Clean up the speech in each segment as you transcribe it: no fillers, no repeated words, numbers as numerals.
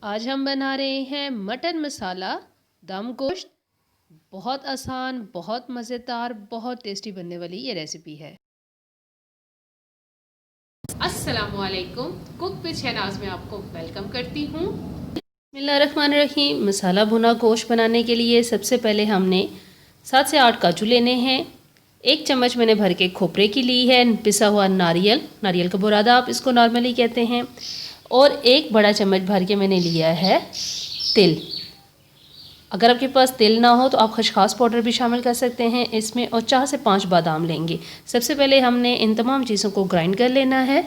आज हम बना रहे हैं मटन मसाला दम गोश्त। बहुत आसान, बहुत मज़ेदार, बहुत टेस्टी बनने वाली ये रेसिपी है। अस्सलामुअलैकुम, कुक विद शहनाज में आपको वेलकम करती हूँ। बिस्मिल्लाहिर्रहमानिर्रहीम। मसाला भुना गोश्त बनाने के लिए सबसे पहले हमने 7 से 8 काजू लेने हैं। 1 चम्मच मैंने भर के खोपरे की ली है, पिसा हुआ नारियल का बुरादा आप इसको नॉर्मली कहते हैं। और 1 बड़ा चम्मच भर के मैंने लिया है तिल। अगर आपके पास तिल ना हो तो आप खसखस पाउडर भी शामिल कर सकते हैं इसमें। और 4 से 5 बादाम लेंगे। सबसे पहले हमने इन तमाम चीज़ों को ग्राइंड कर लेना है।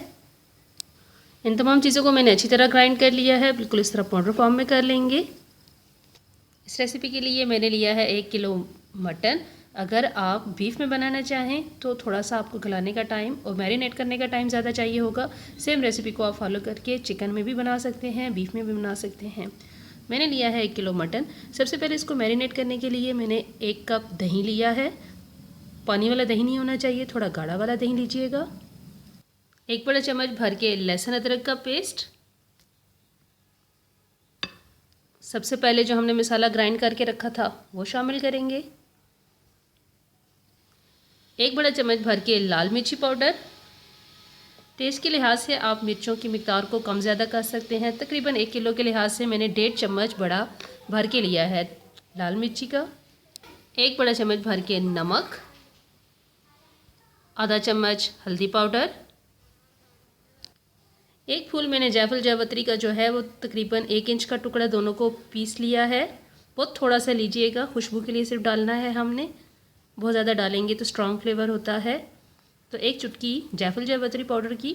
इन तमाम चीज़ों को मैंने अच्छी तरह ग्राइंड कर लिया है, बिल्कुल इस तरह पाउडर फॉर्म में कर लेंगे। इस रेसिपी के लिए मैंने लिया है 1 किलो मटन। अगर आप बीफ में बनाना चाहें तो थोड़ा सा आपको गलाने का टाइम और मैरिनेट करने का टाइम ज़्यादा चाहिए होगा। सेम रेसिपी को आप फॉलो करके चिकन में भी बना सकते हैं, बीफ में भी बना सकते हैं। मैंने लिया है 1 किलो मटन। सबसे पहले इसको मैरिनेट करने के लिए मैंने 1 कप दही लिया है। पानी वाला दही नहीं होना चाहिए, थोड़ा गाढ़ा वाला दही लीजिएगा। 1 बड़ा चम्मच भर के लहसुन अदरक का पेस्ट। सबसे पहले जो हमने मसाला ग्राइंड करके रखा था वो शामिल करेंगे। 1 बड़ा चम्मच भर के लाल मिर्ची पाउडर। टेस्ट के लिहाज से आप मिर्चों की मिक़दार को कम ज़्यादा कर सकते हैं। तकरीबन 1 किलो के लिहाज से मैंने 1.5 चम्मच बड़ा भर के लिया है लाल मिर्ची का। 1 बड़ा चम्मच भर के नमक। आधा चम्मच हल्दी पाउडर। 1 फूल मैंने जायफल जावित्री का जो है वो तकरीबन 1 इंच का टुकड़ा दोनों को पीस लिया है। बहुत थोड़ा सा लीजिएगा, खुशबू के लिए सिर्फ डालना है हमने। बहुत ज़्यादा डालेंगे तो स्ट्रॉन्ग फ्लेवर होता है। तो 1 चुटकी जायफल जावित्री पाउडर की,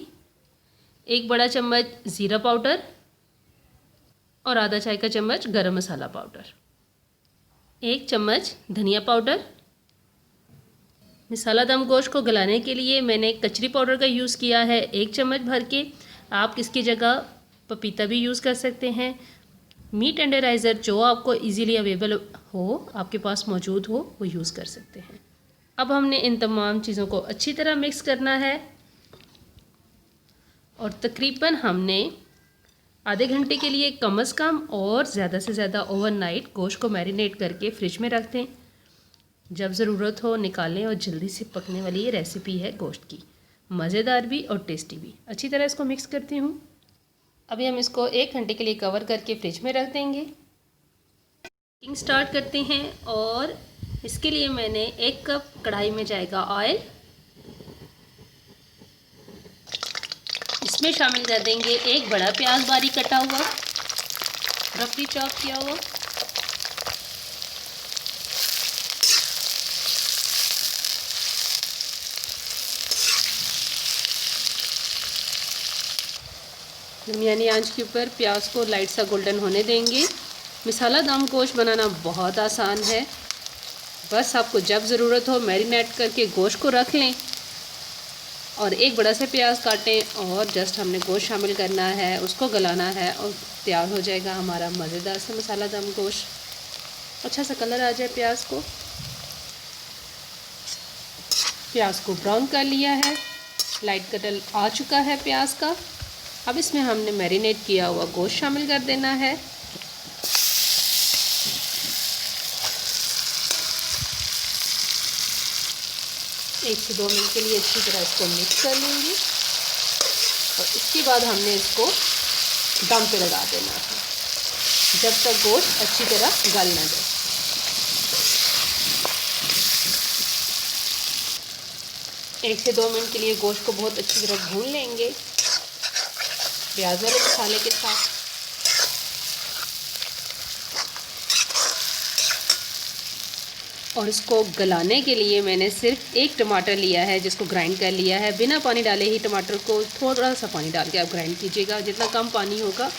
1 बड़ा चम्मच ज़ीरा पाउडर और आधा चाय का चम्मच गरम मसाला पाउडर। 1 चम्मच धनिया पाउडर। मसाला दम गोश्त को गलाने के लिए मैंने कचरी पाउडर का यूज़ किया है 1 चम्मच भर के। आप इसकी जगह पपीता भी यूज़ कर सकते हैं। मीट टेंडराइज़र जो आपको इजीली अवेलेबल हो, आपके पास मौजूद हो, वो यूज़ कर सकते हैं। अब हमने इन तमाम चीज़ों को अच्छी तरह मिक्स करना है और तकरीबन हमने आधे घंटे के लिए कम से कम और ज़्यादा से ज़्यादा ओवरनाइट गोश्त को मैरिनेट करके फ्रिज में रख दें। जब ज़रूरत हो निकालें और जल्दी से पकने वाली ये रेसिपी है गोश्त की, मज़ेदार भी और टेस्टी भी। अच्छी तरह इसको मिक्स करती हूँ। अभी हम इसको 1 घंटे के लिए कवर करके फ्रिज में रख देंगे। कुकिंग स्टार्ट करते हैं और इसके लिए मैंने 1 कप कढ़ाई में जाएगा ऑयल। इसमें शामिल कर देंगे 1 बड़ा प्याज बारीक कटा हुआ, रफली चॉप किया हुआ। दरमियानी आंच के ऊपर प्याज को लाइट सा गोल्डन होने देंगे। मसाला दम गोश्त बनाना बहुत आसान है। बस आपको जब ज़रूरत हो मैरिनेट करके गोश्त को रख लें और 1 बड़ा सा प्याज काटें और जस्ट हमने गोश्त शामिल करना है, उसको गलाना है और तैयार हो जाएगा हमारा मज़ेदार सा मसाला दम गोश्त। अच्छा सा कलर आ जाए प्याज को। प्याज को ब्राउन कर लिया है, लाइट कलर आ चुका है प्याज का। अब इसमें हमने मैरिनेट किया हुआ गोश्त शामिल कर देना है। एक से 2 मिनट के लिए अच्छी तरह इसको मिक्स कर लेंगे और इसके बाद हमने इसको दम पे लगा देना है जब तक गोश्त अच्छी तरह गल ना जाए। एक से 2 मिनट के लिए गोश्त को बहुत अच्छी तरह भून लेंगे प्याज वाले मसाले के साथ। और इसको गलाने के लिए मैंने सिर्फ 1 टमाटर लिया है जिसको ग्राइंड कर लिया है। बिना पानी डाले ही टमाटर को थोड़ा सा पानी डाल के आप ग्राइंड कीजिएगा। जितना कम पानी होगा,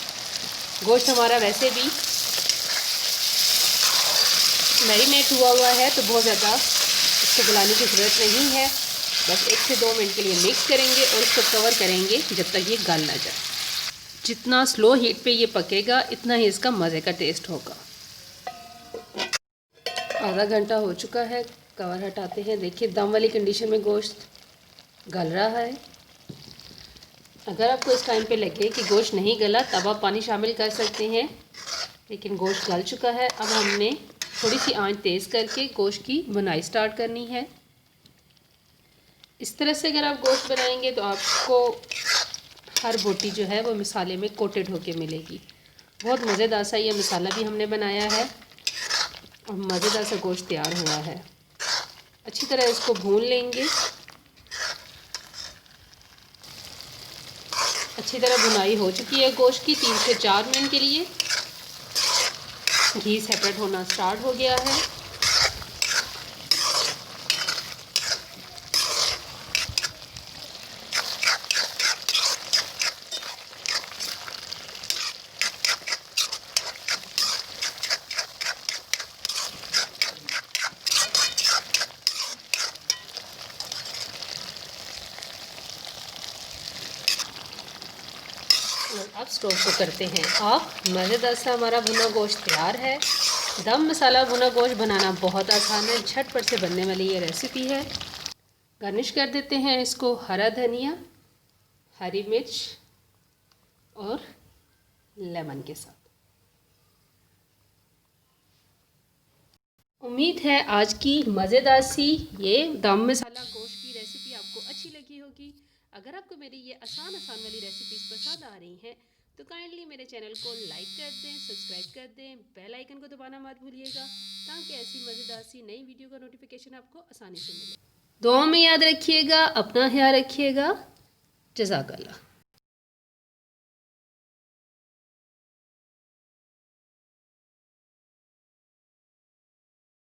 गोश्त हमारा वैसे भी मैरिनेट हुआ है तो बहुत ज़्यादा इसको गलाने की ज़रूरत नहीं है। बस 1 से 2 मिनट के लिए मिक्स करेंगे और इसको कवर करेंगे जब तक ये गल ना जाए। जितना स्लो हीट पे ये पकेगा इतना ही इसका मज़े का टेस्ट होगा। आधा घंटा हो चुका है, कवर हटाते हैं। देखिए दम वाली कंडीशन में गोश्त गल रहा है। अगर आपको इस टाइम पे लगे कि गोश्त नहीं गला तब आप पानी शामिल कर सकते हैं, लेकिन गोश्त गल चुका है। अब हमने थोड़ी सी आंच तेज़ करके गोश्त की बुनाई स्टार्ट करनी है। इस तरह से अगर आप गोश्त बनाएंगे तो आपको हर बोटी जो है वो मसाले में कोटेड होके मिलेगी। बहुत मज़ेदार सा ये मसाला भी हमने बनाया है और मज़ेदार सा गोश्त तैयार हुआ है। अच्छी तरह इसको भून लेंगे। अच्छी तरह भुनाई हो चुकी है गोश्त की। 3 से 4 मिनट के लिए घी सेपरेट होना स्टार्ट हो गया है। और अब स्टोव को करते हैं ऑफ। मज़ेदार सा हमारा भुना गोश्त तैयार है। दम मसाला भुना गोश्त बनाना बहुत आसान है, झटपट से बनने वाली ये रेसिपी है। गार्निश कर देते हैं इसको हरा धनिया, हरी मिर्च और लेमन के साथ। उम्मीद है आज की मज़ेदार सी ये दम मसाला गोश्त की रेसिपी आपको अच्छी लगी होगी। अगर आपको मेरी ये आसान वाली रेसिपीज़ पसंद आ रही हैं तो काइंडली मेरे चैनल को लाइक कर दें, सब्सक्राइब कर दें, बेल आइकन को दबाना मत भूलिएगा ताकि ऐसी मज़ेदार सी नई वीडियो का नोटिफिकेशन आपको आसानी से मिले। दुआ में याद रखिएगा, अपना ख्याल रखिएगा। जज़ाकल्लाह।